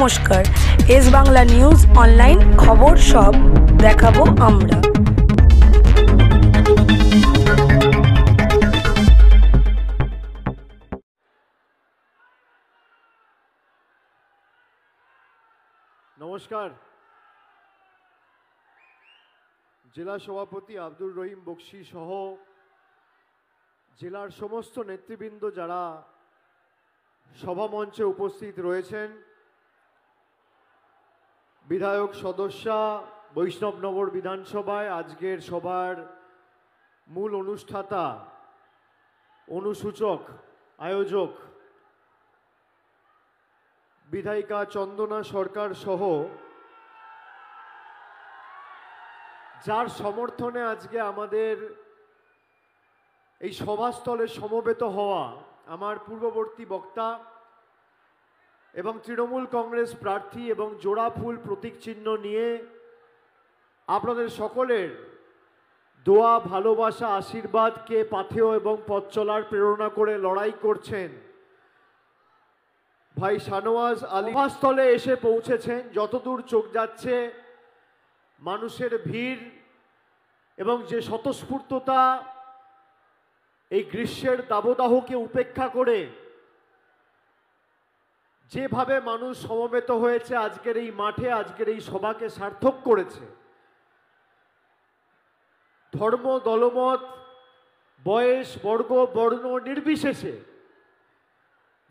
নমস্কার, S Bangla news online খবর সব দেখাবো আমরা। নমস্কার। জেলা সভাপতি আব্দুর রহিম বক্সি সহ জেলার সমস্ত নেতৃবৃন্দ যারা সভামঞ্চে উপস্থিত রয়েছেন, বিধায়ক সদস্যা বৈষ্ণবনগর বিধানসভায় আজকের সভার মূল অনুষ্ঠাতা, অনুসূচক, আয়োজক বিধায়িকা চন্দনা সরকার সহ যার সমর্থনে আজকে আমাদের এই সভাস্থলে সমবেত হওয়া আমার পূর্ববর্তী বক্তা এবং তৃণমূল কংগ্রেস প্রার্থী এবং জোড়া ফুল প্রতীক চিহ্ন নিয়ে আপনাদের সকলের দোয়া, ভালোবাসা, আশীর্বাদকে পাথেয় এবং পথ চলার প্রেরণা করে লড়াই করছেন ভাই শাহনওয়াজ আলী সভাস্থলে এসে পৌঁছেছেন। যতদূর চোখ যাচ্ছে মানুষের ভিড় এবং যে স্বতঃস্ফূর্ততা এই গ্রীষ্মের দাবদাহকে উপেক্ষা করে যেভাবে মানুষ সমবেত হয়েছে আজকের এই মাঠে, আজকের এই সভাকে সার্থক করেছে। ধর্ম, দলমত, বয়স, বর্গ, বর্ণ নির্বিশেষে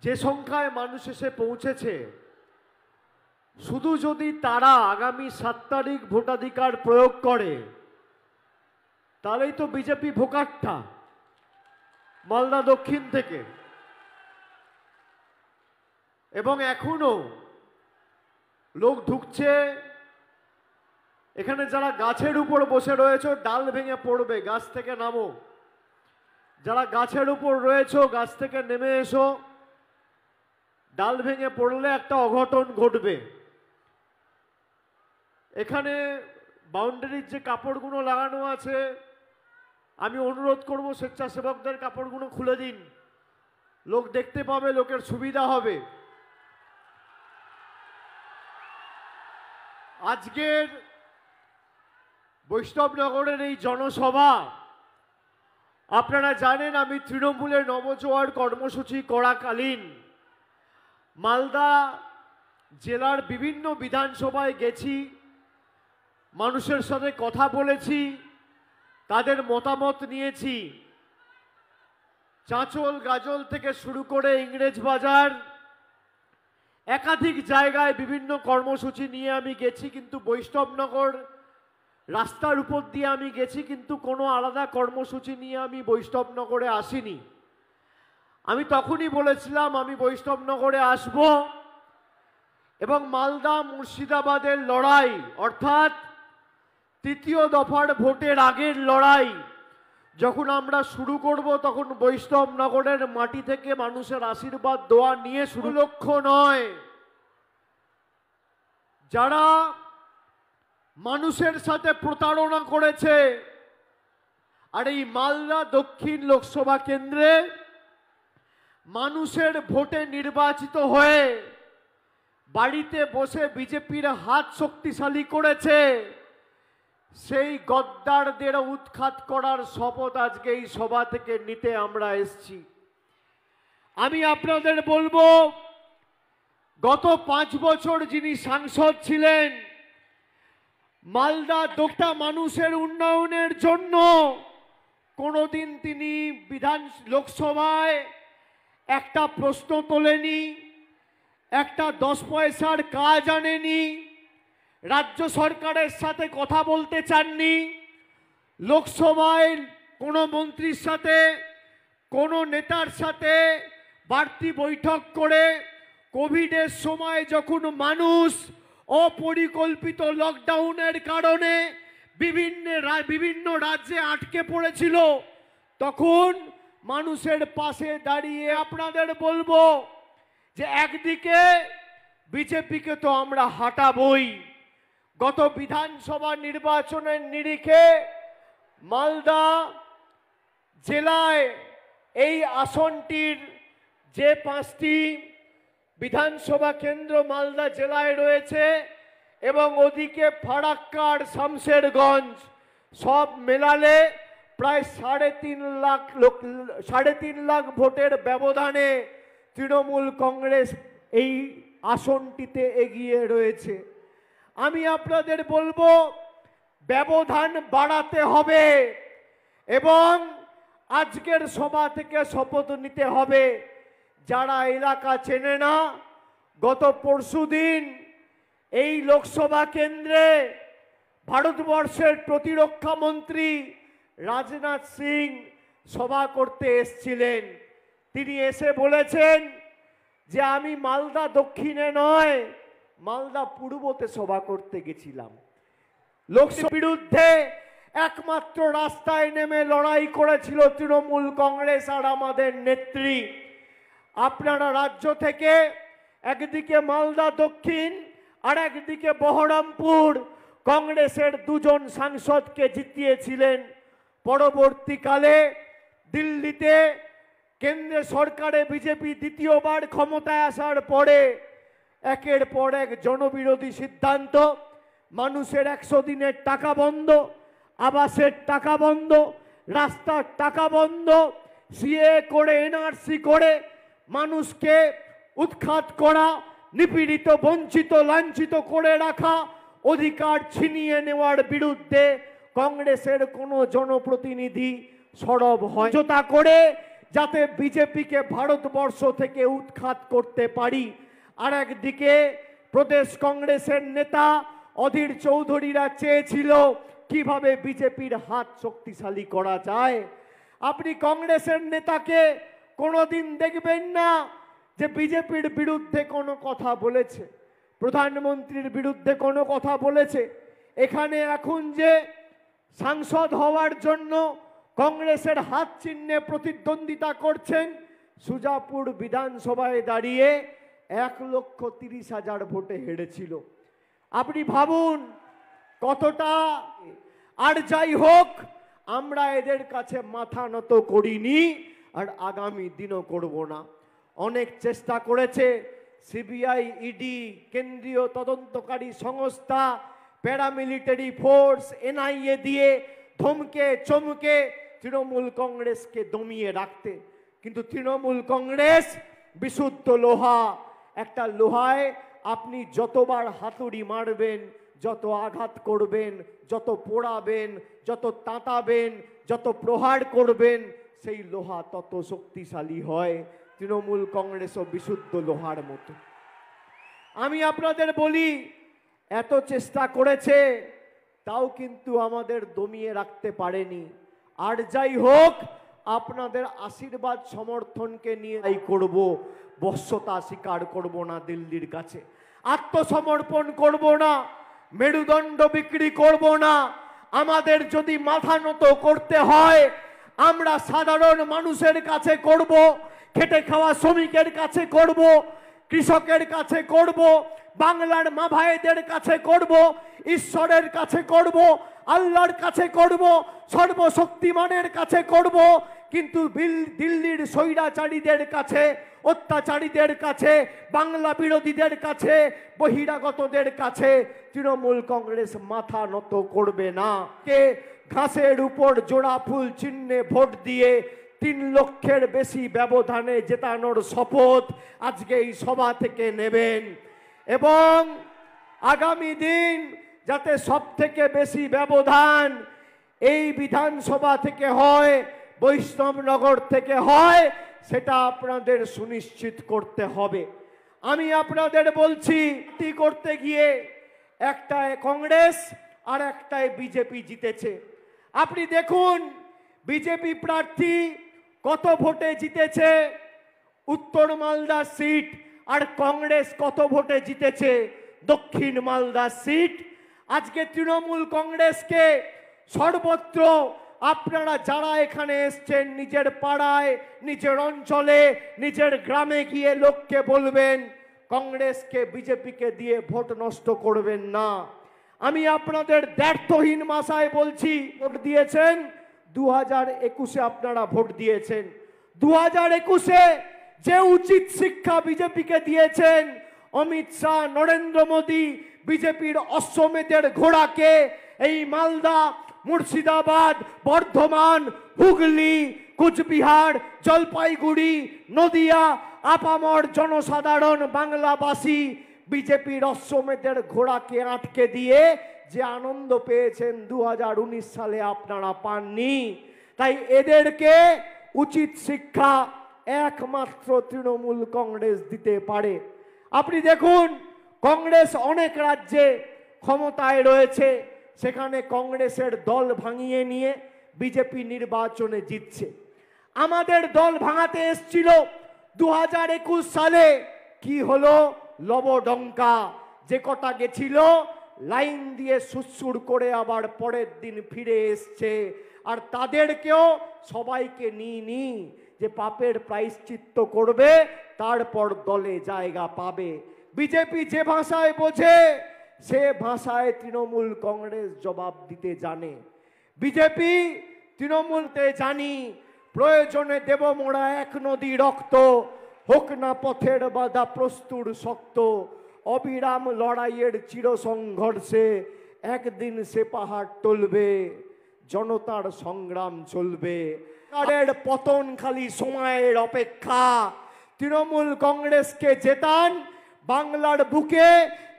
যে সংখ্যায় মানুষ এসে পৌঁছেছে, শুধু যদি তারা আগামী 7 তারিখ ভোটাধিকার প্রয়োগ করে তাহলেই তো বিজেপি ভোকাট্টা মালদা দক্ষিণ থেকে। এবং এখনো লোক ঢুকছে এখানে। যারা গাছের উপর বসে রয়েছে ডাল ভেঙে পড়বে, গাছ থেকে নামো। যারা গাছের উপর রয়েছে গাছ থেকে নেমে এসো, ডাল ভেঙে পড়লে একটা অঘটন ঘটবে। এখানে বাউন্ডারির যে কাপড়গুলো লাগানো আছে, আমি অনুরোধ করব স্বেচ্ছাসেবকদের কাপড়গুলো খুলে দিন, লোক দেখতে পাবে, লোকের সুবিধা হবে। আজকের বৈষ্ণবনগরের এই জনসভা আপনারা জানেন, আমি তৃণমূলের নবজোয়ার কর্মসূচি করাকালীন মালদা জেলার বিভিন্ন বিধানসভায় গেছি, মানুষের সাথে কথা বলেছি, তাদের মতামত নিয়েছি। চাঁচল, গাজল থেকে শুরু করে ইংরেজ বাজার একাধিক জায়গায় বিভিন্ন কর্মসূচি নিয়ে আমি গেছি, কিন্তু বৈষ্ণবনগর রাস্তার উপর দিয়ে আমি গেছি, কিন্তু কোনো আলাদা কর্মসূচি নিয়ে আমি বৈষ্ণবনগরে আসিনি। আমি তখনই বলেছিলাম আমি বৈষ্ণবনগরে আসব এবং মালদা মুর্শিদাবাদের লড়াই, অর্থাৎ তৃতীয় দফার ভোটের আগের লড়াই যখন আমরা শুরু করব, তখন বৈষ্ণবনগরের মাটি থেকে মানুষের আশীর্বাদ দোয়া নিয়ে শুরু। লক্ষ্য নয়, যারা মানুষের সাথে প্রতারণা করেছে, আর এই মালদা দক্ষিণ লোকসভা কেন্দ্রে মানুষের ভোটে নির্বাচিত হয়ে বাড়িতে বসে বিজেপির হাত শক্তিশালী করেছে, সেই গদ্দারদের উৎখাত করার শপথ আজকে এই সভা থেকে নিতে আমরা এসেছি। আমি আপনাদের বলবো, গত 5 বছর যিনি সাংসদ ছিলেন, মালদা দক্ষিণ মানুষের উন্নয়নের জন্য কোনোদিন তিনি লোকসভায় একটা প্রশ্ন তোলেনি, একটা 10 পয়সার কাজ আনেনি, রাজ্য সরকারের সাথে কথা বলতে চাননি, লোকসভায় কোনো মন্ত্রীর সাথে, কোনো নেতার সাথে বাড়তি বৈঠক করে কোভিডের সময় যখন মানুষ অপরিকল্পিত লকডাউনের কারণে বিভিন্ন রাজ্যে আটকে পড়েছিল, তখন মানুষের পাশে দাঁড়িয়ে আপনাদের বলবো যে একদিকে বিজেপিকে তো আমরা হাঁটাবই। গত বিধানসভা নির্বাচনের নিরিখে মালদা জেলায় এই আসনটির যে 5টি বিধানসভা কেন্দ্র মালদা জেলায় রয়েছে এবং ওদিকে ফারাক্কা আর শামশেরগঞ্জ, সব মেলালে প্রায় 3.5 লাখ ভোটের ব্যবধানে তৃণমূল কংগ্রেস এই আসনটিতে এগিয়ে রয়েছে। আমি আপনাদের বলবো ব্যবধান বাড়াতে হবে এবং আজকের সভা থেকে শপথ নিতে হবে। যারা এলাকা চেনে না, গত পরশুদিন এই লোকসভা কেন্দ্রে ভারতবর্ষের প্রতিরক্ষা মন্ত্রী রাজনাথ সিং সভা করতে এসেছিলেন। তিনি এসে বলেছেন যে আমি মালদা দক্ষিণে নয়, মালদা পূর্বতে সভা করতে গেছিলাম। লোকসভার বিরুদ্ধে একমাত্র রাস্তায় নেমে লড়াই করেছিল তৃণমূল কংগ্রেস আর আমাদের নেত্রী। আপনারা রাজ্য থেকে একদিকে মালদা দক্ষিণ আর একদিকে বহরমপুর কংগ্রেসের 2 জন সাংসদকে জিতিয়েছিলেন। পরবর্তীকালে দিল্লিতে কেন্দ্র সরকারে বিজেপি দ্বিতীয়বার ক্ষমতায় আসার পরে একের পর এক জনবিরোধী সিদ্ধান্ত, মানুষের 100 দিনের টাকা বন্ধ, আবাসের টাকা বন্ধ, রাস্তার টাকা বন্ধ, সিএ করে এনআরসি করে মানুষকে উৎখাত করা, নিপীড়িত, বঞ্চিত, লাঞ্ছিত করে রাখা, অধিকার ছিনিয়ে নেওয়ার বিরুদ্ধে কংগ্রেসের কোনো জনপ্রতিনিধি সরব হয় জোতা করে যাতে বিজেপিকে ভারতবর্ষ থেকে উৎখাত করতে পারি। আর একদিকে প্রদেশ কংগ্রেসের নেতা অধীর চৌধুরীরা চেয়েছিল কিভাবে বিজেপির হাত শক্তিশালী করা যায়। আপনি কংগ্রেসের নেতাকে কোনোদিন দেখবেন না যে বিজেপির বিরুদ্ধে কোনো কথা বলেছে, প্রধানমন্ত্রীর বিরুদ্ধে কোনো কথা বলেছে। এখানে এখন যে সাংসদ হওয়ার জন্য কংগ্রেসের হাত চিহ্নে প্রতিদ্বন্দ্বিতা করছেন, সুজাপুর বিধানসভায় দাঁড়িয়ে 1,30,000 ভোটে হেরেছিল। আপনি ভাবুন কতটা। আর যাই হোক, আমরা এদের কাছে মাথা নত করিনি আর আগামী দিনও করব না। অনেক চেষ্টা করেছে সিবিআই, ইডি, কেন্দ্রীয় তদন্তকারী সংস্থা, প্যারামিলিটারি ফোর্স, এনআইএ দিয়ে ধমকে চমকে তৃণমূল কংগ্রেসকে দমিয়ে রাখতে। কিন্তু তৃণমূল কংগ্রেস বিশুদ্ধ লোহা। একটা লোহায় আপনি যতবার হাতুড়ি মারবেন, যত আঘাত করবেন, যত পোড়াবেন, যত তাঁতাবেন, যত প্রহার করবেন, সেই লোহা তত শক্তিশালী হয়। তৃণমূল কংগ্রেসও বিশুদ্ধ লোহার মতো। আমি আপনাদের বলি, এত চেষ্টা করেছে তাও কিন্তু আমাদের দমিয়ে রাখতে পারেনি। আর যাই হোক, আপনাদের আশীর্বাদ সমর্থনকে নিয়ে করব, বশ্যতা স্বীকার করব না দিল্লির কাছে, আত্মসমর্পণ করব না, মেরুদণ্ড বিক্রি করব না। আমাদের যদি মাথা নত করতে হয়, আমরা সাধারণ মানুষের কাছে করব, খেটে খাওয়া শ্রমিকের কাছে করব, কৃষকের কাছে করব, বাংলার মা ভাইদের কাছে করব, ঈশ্বরের কাছে করব, আল্লাহর কাছে করব, সর্বশক্তিমানের কাছে করব। কিন্তু দিল্লির স্বৈরাচারীদের কাছে, অত্যাচারীদের কাছে, বাংলা বিরোধীদের কাছে, বহিরাগতদের কাছে তৃণমূল কংগ্রেস মাথা নত করবে না। কে ঘাসের উপর জোড়া ফুল চিহ্নে ভোট দিয়ে 3 লক্ষের বেশি ব্যবধানে জেতানোর শপথ আজকে এই সভা থেকে নেবেন এবং আগামী দিন যাতে সবথেকে বেশি ব্যবধান এই বিধানসভা থেকে হয়, বৈষ্ণবনগর থেকে হয়, সেটা আপনাদের সুনিশ্চিত করতে হবে। আমি আপনাদের বলছি, করতে গিয়ে একটায় কংগ্রেস আর একটায় বিজেপি জিতেছে। আপনি দেখুন বিজেপি প্রার্থী কত ভোটে জিতেছে উত্তর মালদা সিট, আর কংগ্রেস কত ভোটে জিতেছে দক্ষিণ মালদা সিট। আজকে তৃণমূল কংগ্রেসকে সর্বত্র আপনারা যারা এখানে এসছেন, নিজের পাড়ায়, নিজের অঞ্চলে, নিজের গ্রামে গিয়ে লোককে বলবেন কংগ্রেসকে, বিজেপিকে দিয়ে ভোট নষ্ট করবেন না। আমি আপনাদের দ্ব্যর্থহীন ভাষায় বলছি, ভোট দিয়েছেন 2021-এ, আপনারা ভোট দিয়েছেন 2021-এ যে উচিত শিক্ষা বিজেপিকে দিয়েছেন অমিত শাহ, নরেন্দ্র মোদী, বিজেপির অশ্বমেধের ঘোড়াকে এই মালদা, মুর্শিদাবাদ, বর্ধমান, হুগলি, কুচবিহার, জলপাইগুড়ি, নদিয়া আপামর জনসাধারণ বাংলাবাসী বিজেপির অশ্বমেধের ঘোড়াকে আটকে দিয়ে যে আনন্দ পেয়েছেন 2019 সালে আপনারা পাননি। তাই এদেরকে উচিত শিক্ষা একমাত্র তৃণমূল কংগ্রেস দিতে পারে। আপনি দেখুন, কংগ্রেস অনেক রাজ্যে ক্ষমতায় রয়েছে, সেখানে কংগ্রেসের দল ভাঙিয়ে নিয়ে বিজেপি নির্বাচনে জিতছে। আমাদের দল ভাঙাতে এসছিল 2021 সালে, কি হলো? লবডঙ্কা। যে কটা গেছিল লাইন দিয়ে সুসুর করে আবার পরের দিন ফিরে এসছে। আর তাদেরকেও সবাইকে নিয়ে যে পাপের প্রায়শ্চিত্ত করবে, তারপর দলে জায়গা পাবে। বিজেপি যে ভাষায় বোঝে সে ভাষায় তৃণমূল কংগ্রেস জবাব দিতে জানে। বিজেপি তৃণমূলতে জানি প্রয়োজনে দেব মোরা এক নদী রক্ত, হোক না পথের বাধা প্রস্তুর শক্ত, অবিরাম লড়াইয়ের চির সংঘর্ষে একদিন সে পাহাড় টলবে, জনতার সংগ্রাম চলবে। সরকারের পতন খালি সময়ের অপেক্ষা। তৃণমূল কংগ্রেসকে জেতান, বাংলার বুকে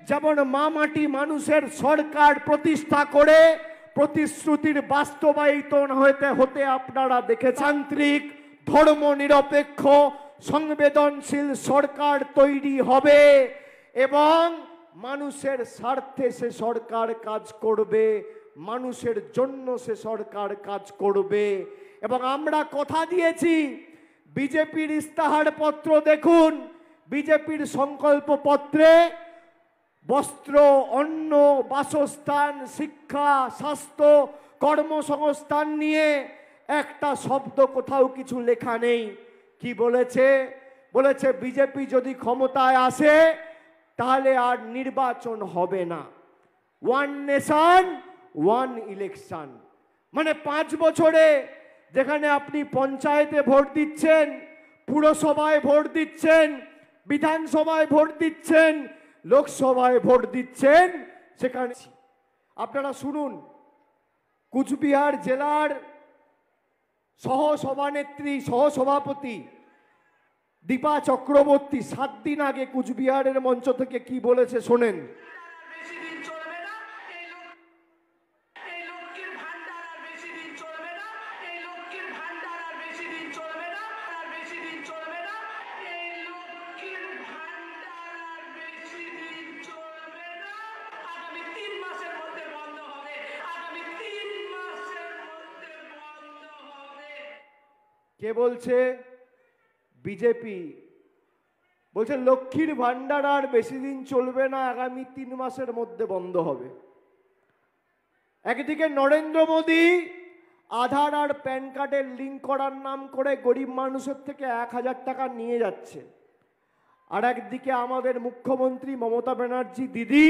যেমন মামাটি মানুষের সরকার প্রতিষ্ঠা করে প্রতিশ্রুতির বাস্তবায়িত হতে আপনারা দেখে যান্ত্রিক ধর্ম নিরপেক্ষ সংবেদনশীল সরকার তৈরি হবে এবং মানুষের স্বার্থে সে সরকার কাজ করবে, মানুষের জন্য সে সরকার কাজ করবে। এবং আমরা কথা দিয়েছি, বিজেপির ইস্তাহার পত্র দেখুন, বিজেপির সংকল্প পত্রে বস্ত্র, অন্ন, বাসস্থান, শিক্ষা, স্বাস্থ্য, কর্মসংস্থান নিয়ে একটা শব্দ কোথাও কিছু লেখা নেই। কি বলেছে? বলেছে বিজেপি যদি ক্ষমতায় আসে তাহলে আর নির্বাচন হবে না, ওয়ান নেশন ওয়ান ইলেকশন। মানে 5 বছরে যেখানে আপনি পঞ্চায়েতে ভোট দিচ্ছেন, পুরসভায় ভোট দিচ্ছেন, বিধানসভায় ভোট দিচ্ছেন, লোকসভায় ভোট দিচ্ছেন, সেখানে আপনারা শুনুন, কুচবিহার জেলার সহসভানেত্রী, সহসভাপতি দীপা চক্রবর্তী 7 দিন আগে কুচবিহারের মঞ্চ থেকে কি বলেছে শোনেন। কে বলছে? বিজেপি বলছে লক্ষ্মীর ভান্ডার আর বেশি দিন চলবে না, আগামী 3 মাসের মধ্যে বন্ধ হবে। একদিকে নরেন্দ্র মোদী আধার আর প্যান কার্ডের লিঙ্ক করার নাম করে গরিব মানুষের থেকে 1000 টাকা নিয়ে যাচ্ছে, আর একদিকে আমাদের মুখ্যমন্ত্রী মমতা ব্যানার্জি দিদি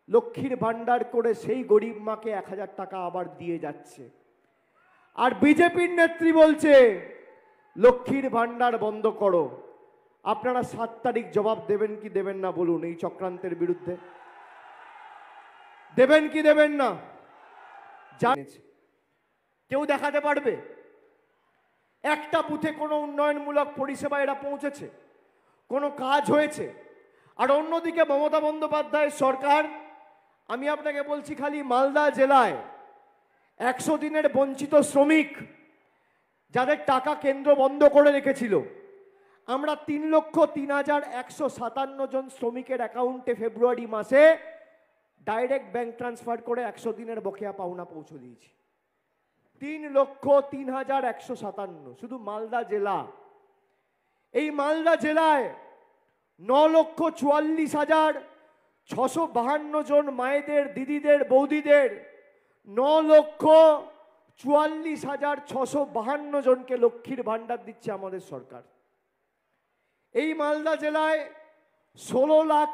লক্ষ্মীর ভান্ডার করে সেই গরিব মাকে 1000 টাকা আবার দিয়ে যাচ্ছে। আর বিজেপির নেত্রী বলছে লক্ষ্মীর ভান্ডার বন্ধ করো। আপনারা 7 তারিখ জবাব দেবেন কি দেবেন না বলুন এই চক্রান্তের বিরুদ্ধে? দেবেন কি দেবেন না? জানিয়েছে কেউ দেখাতে পারবে একটা বুথে কোনো উন্নয়নমূলক পরিষেবা এরা পৌঁছেছে, কোনো কাজ হয়েছে? আর অন্যদিকে মমতা বন্দ্যোপাধ্যায়ের সরকার, আমি আপনাকে বলছি খালি মালদা জেলায় 100 দিনের বঞ্চিত শ্রমিক যাদের টাকা কেন্দ্র বন্ধ করে রেখেছিল, আমরা 3,03,157 জন শ্রমিকের অ্যাকাউন্টে ফেব্রুয়ারি মাসে ডাইরেক্ট ব্যাংক ট্রান্সফার করে 100 দিনের বকেয়া পাওনা পৌঁছে দিয়েছি। 3,03,157 শুধু মালদা জেলা। এই মালদা জেলায় 9,44,652 জন মায়েদের, দিদিদের, বৌদিদের 9,44,652 জনকে লক্ষ্মীর ভান্ডার দিচ্ছে আমাদের সরকার। এই মালদা জেলায় 16,08,000